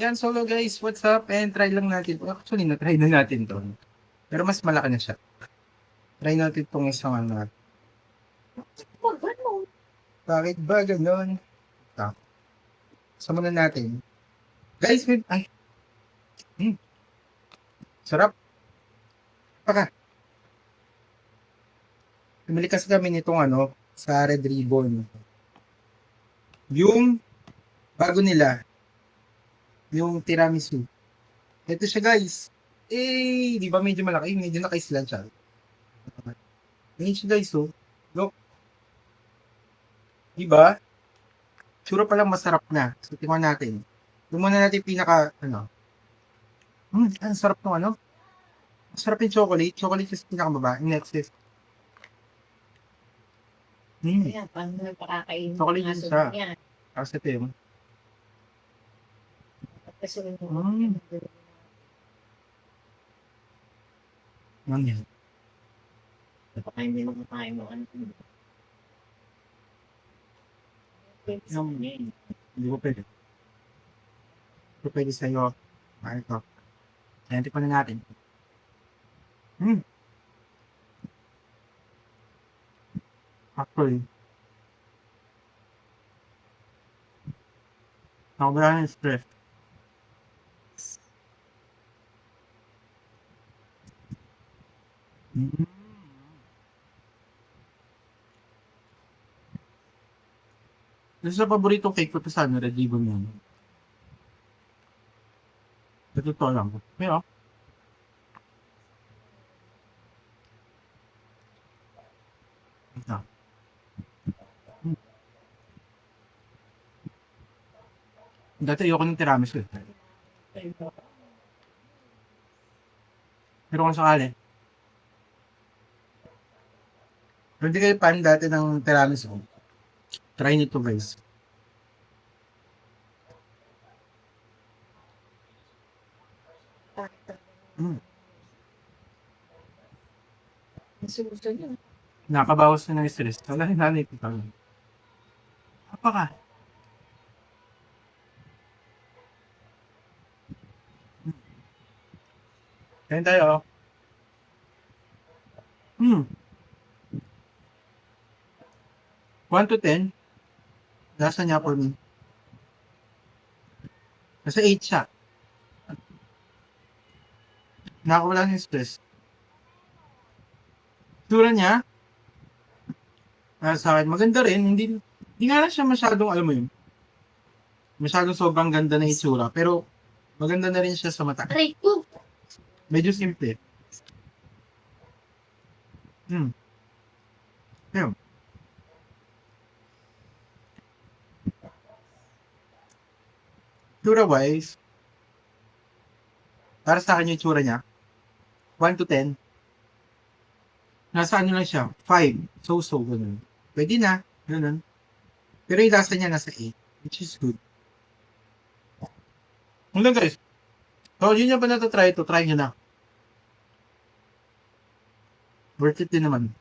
Yan, solo guys, what's up? And try lang natin. Actually, na-try na natin to. Pero mas malaki na siya. Try natin itong isang ano. Bakit ba ganon? Ito. Sama na natin. Guys, ay. Sarap. Paka. Pumili kasi kami nitong ano, sa Red Ribbon. Yung bago nila. Yung tiramisu. Ito siya guys. Eh, di ba medyo malaki? Medyo nakaislan siya. Ngayon siya guys, oh. Look. Di ba? Sura palang masarap na. So, tingnan natin. Ito muna natin pinaka, ano. Ang sarap ng ano. Masarap yung chocolate. Chocolate kasi pinakababa. Yung next. Ayan, paano na pakakainin Chocolate ng din aso siya. yan? Tapos ito yung, Kasunod mo. ano yan? Baka hindi mo makain mo ano. Hindi ko pwede. Ito pwede sa'yo. Ano ito? Ayan, tikman na natin. Actually, nakabala ng stress. Isa sa paboritong cake ko to sa ano, Red Ribbon yan. Sa totoo lang. Pero, ito. Dati ayoko ng tiramisu eh. Pero kung sakali, kung hindi kayo fan dati ng tiramisu, try nito guys. Suso niyo. Nakabawas na ng stress. Wala rin nanay ko kami. Apa ka? Kain tayo. 1 to 10. Lasa niya for me. Nasa 8 siya. Nakakawala ng stress. Tura niya, sa akin, maganda rin. Hindi nga lang siya masyadong, alam mo yun, masyadong sobrang ganda na itsura. Pero, maganda na rin siya sa mata. Aray ko! Medyo simple. Ayun. Tsura-wise, para sa akin yung tsura niya, 1 to 10, nasa ano lang siya, 5. So, ganun. Pwede na, ganun. Pero yung lasa niya nasa 8, which is good. Ano lang guys, so yun yung pa natatry ito, try nyo na. Worth it din naman.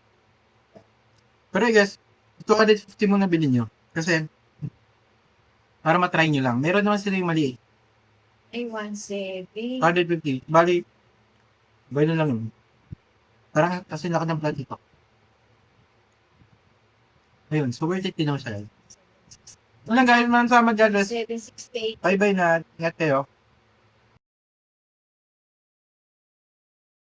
Pero I guess, 250 muna bilhin nyo. Kasi, para matry nyo lang. Meron naman sila yung maliit. Ay, 170. 250. Bali, buy na lang yun. Parang kasi laki ng plat ito. Ayun, so worth it din naman siya. Walang gawin man sa mag-address. 768. Bye-bye na. Ingat kayo.